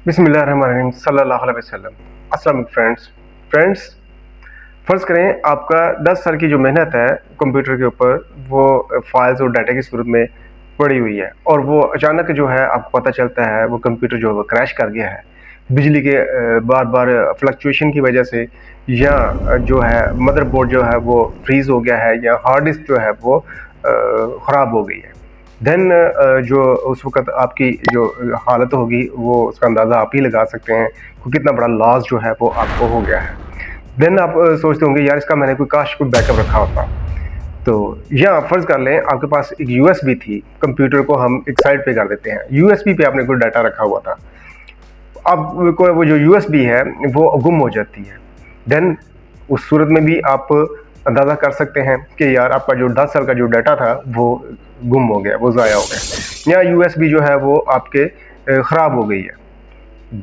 बिस्मिल्लाहिर्रहमानिर्रहीम सल्लल्लाहु अलैहि वसल्लम। अस्सलाम वालेकुम फ्रेंड्स। फ़र्ज़ करें आपका 10 साल की जो मेहनत है कंप्यूटर के ऊपर वो फाइल्स और डाटा की सूरत में पड़ी हुई है और वो अचानक जो है आपको पता चलता है वो कंप्यूटर जो है वो क्रैश कर गया है। बिजली के बार-बार फ्लक्चुएशन की वजह से या जो है मदरबोर्ड जो है वो फ्रीज़ हो गया है या हार्ड डिस्क जो है वो ख़राब हो गई है। देन जो उस वक़्त आपकी जो हालत होगी वो उसका अंदाज़ा आप ही लगा सकते हैं कि कितना बड़ा लॉस जो है वो आपको हो गया है। देन आप सोचते होंगे यार इसका मैंने कोई बैकअप रखा होता। तो या फ़र्ज़ कर लें आपके पास एक यूएसबी थी, कंप्यूटर को हम एक साइड पे कर देते हैं। यूएसबी पे आपने कोई डाटा रखा हुआ था। अब कोई वो जो यूएसबी है वो गुम हो जाती है। देन उस सूरत में भी आप अंदाज़ा कर सकते हैं कि यार आपका जो 10 साल का जो डाटा था वो गुम हो गया, वो ज़ाया हो गया। या यूएसबी जो है वो आपके ख़राब हो गई है।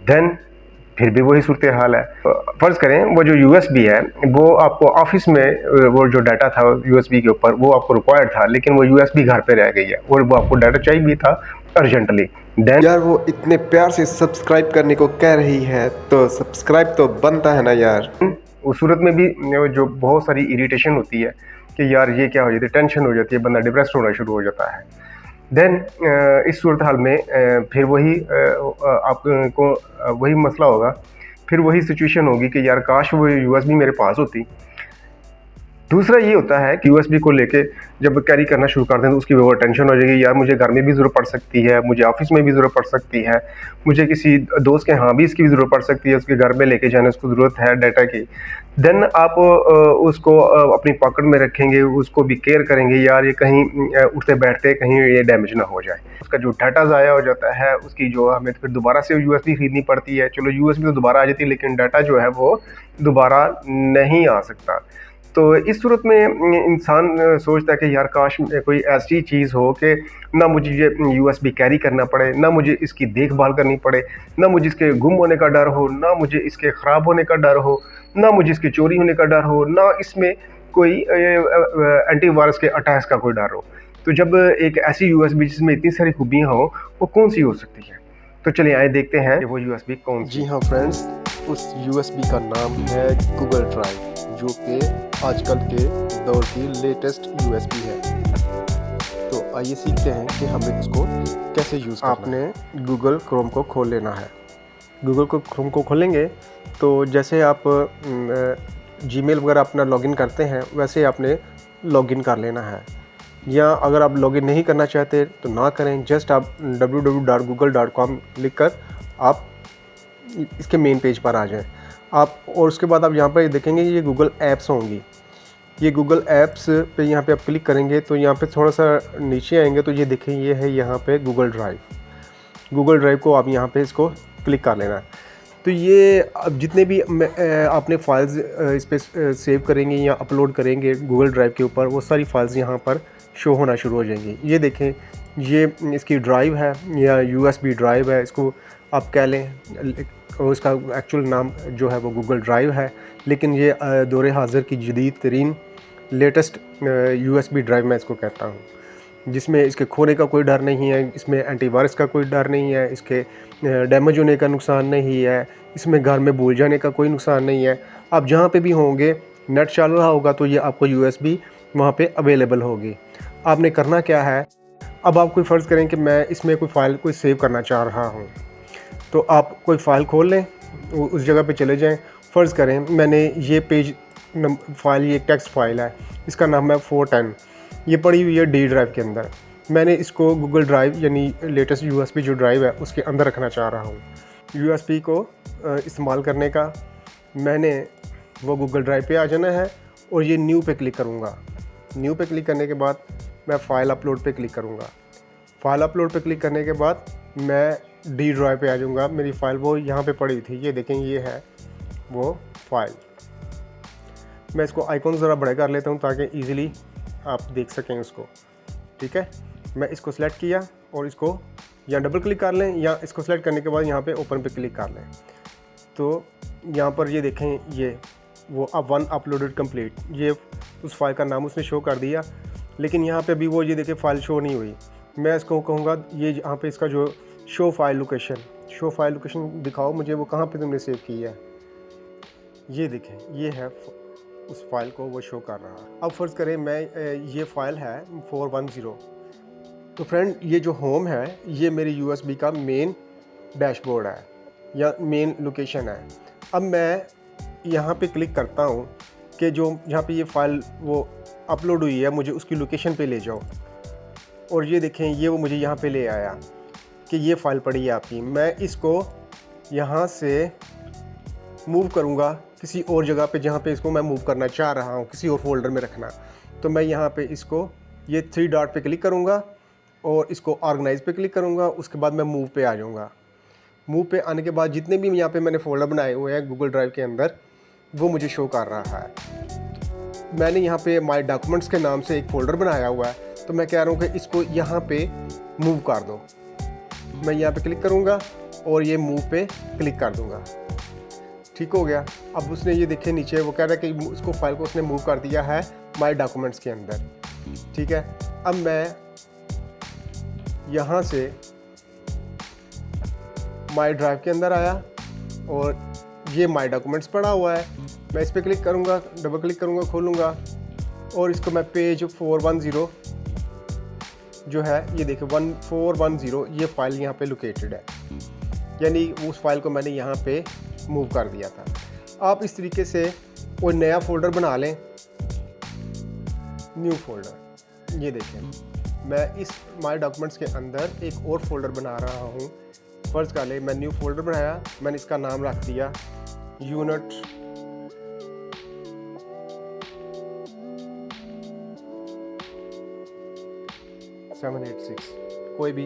देन फिर भी वही सूरत हाल है। फ़र्ज़ करें वो जो यूएसबी है वो आपको ऑफ़िस में वो जो डाटा था यूएसबी के ऊपर वो आपको रिक्वायर्ड था, लेकिन वो यूएसबी घर पे रह गई है और वो आपको डाटा चाहिए भी था अर्जेंटली। देन यार वो इतने प्यार से सब्सक्राइब करने को कह रही है तो सब्सक्राइब तो बनता है ना यार। उस सूरत में भी जो बहुत सारी इरिटेशन होती है कि यार ये क्या हो जाती है, टेंशन हो जाती है, बंदा डिप्रेस्ड होना शुरू हो जाता है। देन इस सूरत हाल में फिर वही आपको वही मसला होगा, फिर वही सिचुएशन होगी कि यार काश वो यूएसबी मेरे पास होती। दूसरा ये होता है कि यूएसबी को लेके जब कैरी करना शुरू करते हैं तो उसकी ओवर टेंशन हो जाएगी, यार मुझे घर में भी ज़रूरत पड़ सकती है, मुझे ऑफिस में भी ज़रूरत पड़ सकती है, मुझे किसी दोस्त के यहाँ भी इसकी भी ज़रूरत पड़ सकती है, उसके घर में लेके जाने उसको ज़रूरत है डाटा की। देन आप उसको अपनी पॉकेट में रखेंगे, उसको भी केयर करेंगे, यार ये कहीं उठते बैठते कहीं ये डैमेज ना हो जाए। उसका जो डाटा ज़ाया हो जाता है, उसकी जो हमें फिर दोबारा से यूएसबी खरीदनी पड़ती है। चलो यूएसबी तो दोबारा आ जाती है, लेकिन डाटा जो है वो दोबारा नहीं आ सकता। तो इस सूरत में इंसान सोचता है कि यार काश कोई ऐसी चीज़ हो कि ना मुझे ये यूएसबी कैरी करना पड़े, ना मुझे इसकी देखभाल करनी पड़े, ना मुझे इसके गुम होने का डर हो, ना मुझे इसके ख़राब होने का डर हो, ना मुझे इसकी चोरी होने का डर हो, ना इसमें कोई एंटीवायरस के अटैक्स का कोई डर हो। तो जब एक ऐसी यूएसबी जिसमें इतनी सारी खूबियाँ हों, वो कौन-सी हो सकती है? तो चलिए आइए देखते हैं कि वो यूएसबी कौन-सी जी है। हाँ फ्रेंड्स, उस यूएसबी का नाम है गूगल ड्राइव, जो कि आजकल के दौर की लेटेस्ट यूएसबी है। तो आइए सीखते हैं कि हमें इसको कैसे यूज़ करना है। आपने गूगल क्रोम को खोल लेना है। गूगल को क्रोम को खोलेंगे तो जैसे आप जीमेल वगैरह अपना लॉगिन करते हैं वैसे आपने लॉगिन कर लेना है। या अगर आप लॉगिन नहीं करना चाहते तो ना करें, जस्ट आप www.google.com लिख कर आप इसके मेन पेज पर आ जाएं आप। और उसके बाद आप यहाँ पर देखेंगे ये गूगल ऐप्स होंगी। ये गूगल ऐप्स पे यहाँ पे आप क्लिक करेंगे तो यहाँ पे थोड़ा सा नीचे आएंगे तो ये देखें, ये है यहाँ पे गूगल ड्राइव। गूगल ड्राइव को आप यहाँ पे इसको क्लिक कर लेना है। तो ये अब जितने भी आपने फाइल्स इस पर सेव करेंगे या अपलोड करेंगे गूगल ड्राइव के ऊपर, वो सारी फाइल्स यहाँ पर शो होना शुरू हो जाएंगी। ये देखें, ये इसकी ड्राइव है या यूएसबी ड्राइव है, इसको आप कह लें। और इसका एक्चुअल नाम जो है वो गूगल ड्राइव है, लेकिन ये दौरे हाज़िर की जदीद तरीन लेटेस्ट यूएसबी ड्राइव मैं इसको कहता हूँ, जिसमें इसके खोने का कोई डर नहीं है, इसमें एंटीवायरस का कोई डर नहीं है, इसके डैमेज होने का नुकसान नहीं है, इसमें घर में भूल जाने का कोई नुकसान नहीं है। आप जहाँ पे भी होंगे, नेट चल रहा होगा तो ये आपको यूएसबी वहाँ पे अवेलेबल होगी। आपने करना क्या है, अब आप कोई फ़र्ज़ करें कि मैं इसमें कोई फ़ाइल कोई सेव करना चाह रहा हूँ, तो आप कोई फ़ाइल खोल लें, उस जगह पे चले जाएं। फ़र्ज़ करें मैंने ये पेज फ़ाइल, ये टेक्स्ट फ़ाइल है, इसका नाम है 410, ये पड़ी हुई है डी ड्राइव के अंदर। मैंने इसको गूगल ड्राइव यानी लेटेस्ट यूएसबी जो ड्राइव है उसके अंदर रखना चाह रहा हूँ। यूएसबी को इस्तेमाल करने का मैंने वो गूगल ड्राइव पे आ जाना है और ये न्यू पे क्लिक करूँगा। न्यू पे क्लिक करने के बाद मैं फ़ाइल अपलोड पे क्लिक करूँगा। फ़ाइल अपलोड पे क्लिक करने के बाद मैं डी ड्राइव पे आ जाऊँगा। मेरी फ़ाइल वो यहाँ पे पड़ी थी, ये देखें, ये है वो फ़ाइल। मैं इसको आइकॉन ज़रा बड़ा कर लेता हूँ ताकि ईज़िली आप देख सकें उसको। ठीक है, मैं इसको सेलेक्ट किया और इसको या डबल क्लिक कर लें या इसको सेलेक्ट करने के बाद यहाँ पे ओपन पे क्लिक कर लें। तो यहाँ पर ये देखें, ये वो वन अपलोडेड कंप्लीट, ये उस फाइल का नाम उसने शो कर दिया, लेकिन यहाँ पे भी वो ये देखें फ़ाइल शो नहीं हुई। मैं इसको कहूँगा ये यहाँ पे इसका जो show file location, show file location दिखाओ मुझे, वो कहाँ पे तुमने सेव की है। ये देखें, ये है उस फाइल को वो शो कर रहा है। अब फ़र्ज़ करें मैं ये फ़ाइल है 410। तो फ्रेंड ये जो होम है ये मेरी USB का मेन डैशबोर्ड है या मेन लोकेशन है। अब मैं यहाँ पे क्लिक करता हूँ कि जो जहाँ पे ये फ़ाइल वो अपलोड हुई है मुझे उसकी लोकेशन पे ले जाओ, और ये देखें ये वो मुझे यहाँ पे ले आया कि ये फ़ाइल पड़ी है आपकी। मैं इसको यहाँ से मूव करूँगा किसी और जगह पे जहाँ पे इसको मैं मूव करना चाह रहा हूँ, किसी और फोल्डर में रखना। तो मैं यहाँ पे इसको ये 3 डॉट पे क्लिक करूँगा और इसको ऑर्गेनाइज पे क्लिक करूँगा। उसके बाद मैं मूव पे आ जाऊँगा। मूव पे आने के बाद जितने भी यहाँ पे मैंने फ़ोल्डर बनाए हुए हैं गूगल ड्राइव के अंदर वो मुझे शो कर रहा है। मैंने यहाँ पे माय डॉक्यूमेंट्स के नाम से एक फ़ोल्डर बनाया हुआ है, तो मैं कह रहा हूँ कि इसको यहाँ पे मूव कर दो। मैं यहाँ पे क्लिक करूँगा और ये मूव पे क्लिक कर दूँगा। ठीक हो गया। अब उसने ये देखे नीचे वो कह रहा है कि उसको फाइल को उसने मूव कर दिया है माय डॉक्यूमेंट्स के अंदर। ठीक है। अब मैं यहाँ से माय ड्राइव के अंदर आया और ये माय डॉक्यूमेंट्स पड़ा हुआ है। मैं इस पर क्लिक करूँगा, डबल क्लिक करूँगा, खोलूँगा और इसको मैं पेज 410 जो है ये देखिए 1410 ये फ़ाइल यहाँ पे लोकेटेड है, यानी उस फाइल को मैंने यहाँ पे मूव कर दिया था। आप इस तरीके से कोई नया फ़ोल्डर बना लें, न्यू फोल्डर। ये देखें मैं इस माय डॉक्यूमेंट्स के अंदर एक और फोल्डर बना रहा हूँ। फ़र्ज़ कर ले मैं न्यू फोल्डर बनाया, मैंने इसका नाम रख दिया यूनिट 786, कोई भी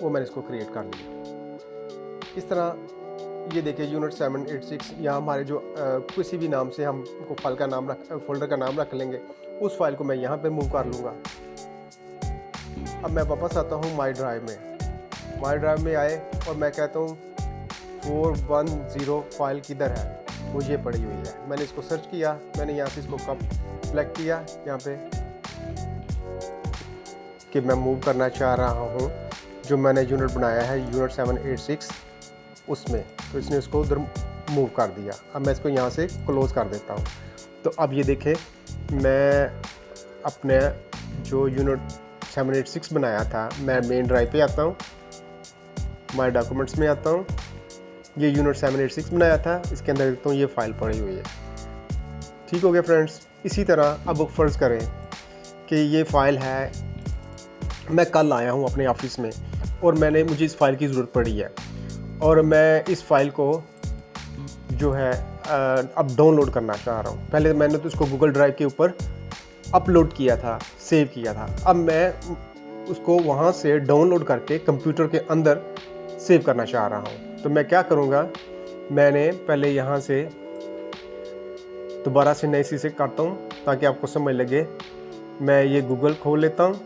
वो मैंने इसको क्रिएट कर लिया। इस तरह ये देखिए यूनिट 786 या हमारे जो किसी भी नाम से हम को फाइल का नाम फोल्डर का नाम रख लेंगे, उस फाइल को मैं यहाँ पे मूव कर लूँगा। अब मैं वापस आता हूँ माई ड्राइव में। माई ड्राइव में आए और मैं कहता हूँ 410 फाइल किधर है, वो ये पड़ी हुई है। मैंने इसको सर्च किया, मैंने यहाँ से इसको कब सेलेक्ट किया यहाँ पे कि मैं मूव करना चाह रहा हूँ जो मैंने यूनिट बनाया है यूनिट 786 उसमें, तो इसने उसको उधर मूव कर दिया। अब मैं इसको यहाँ से क्लोज़ कर देता हूँ। तो अब ये देखें मैं अपने जो यूनिट 786 बनाया था, मैं मेन ड्राइव पे आता हूँ, माय डॉक्यूमेंट्स में आता हूँ, ये यूनिट 786 बनाया था, इसके अंदर देखता हूँ ये फ़ाइल पड़ी हुई है। ठीक हो गया फ्रेंड्स। इसी तरह अब फ़र्ज़ करें कि ये फ़ाइल है, मैं कल आया हूँ अपने ऑफिस में और मुझे इस फ़ाइल की ज़रूरत पड़ी है और मैं इस फ़ाइल को जो है अब डाउनलोड करना चाह रहा हूँ। पहले मैंने तो इसको गूगल ड्राइव के ऊपर अपलोड किया था, सेव किया था। अब मैं उसको वहाँ से डाउनलोड करके कंप्यूटर के अंदर सेव करना चाह रहा हूँ। तो मैं क्या करूँगा, मैंने पहले यहाँ से दोबारा से नई से करता हूँ ताकि आपको समझ लगे। मैं ये गूगल खोल लेता हूँ,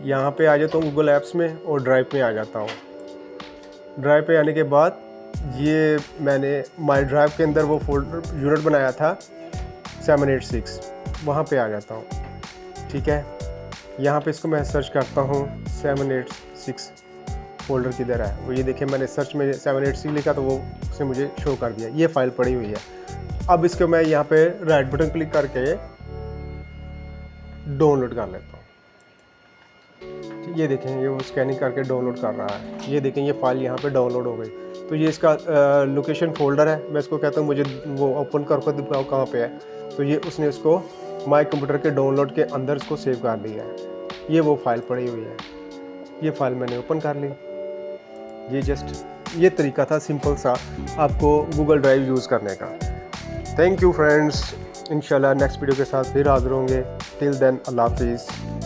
यहाँ पे आ जाता हूँ गूगल ऐप्स में और ड्राइव पे आ जाता हूँ। ड्राइव पे आने के बाद ये मैंने माय ड्राइव के अंदर वो फोल्डर यूनिट बनाया था 786, वहाँ पे आ जाता हूँ। ठीक है। यहाँ पे इसको मैं सर्च करता हूँ 786 फोल्डर किधर है, वो ये देखें मैंने सर्च में 786 लिखा तो वो उसने मुझे शो कर दिया, ये फ़ाइल पड़ी हुई है। अब इसको मैं यहाँ पे राइट बटन क्लिक करके डाउनलोड कर लेता हूँ। ये देखें ये वो स्कैनिंग करके डाउनलोड कर रहा है। ये देखें ये फ़ाइल यहाँ पे डाउनलोड हो गई। तो ये इसका लोकेशन फ़ोल्डर है। मैं इसको कहता हूँ मुझे वो ओपन करके दिखाओ कहाँ पे है। तो ये उसने इसको माय कंप्यूटर के डाउनलोड के अंदर इसको सेव कर दिया है। ये वो फ़ाइल पड़ी हुई है, ये फ़ाइल मैंने ओपन कर ली। ये जस्ट ये तरीका था सिंपल सा आपको गूगल ड्राइव यूज़ करने का। Thank you friends. इंशाल्लाह नेक्स्ट वीडियो के साथ फिर हाज़िर होंगे। टिल देन अल्लाह हाफिज़।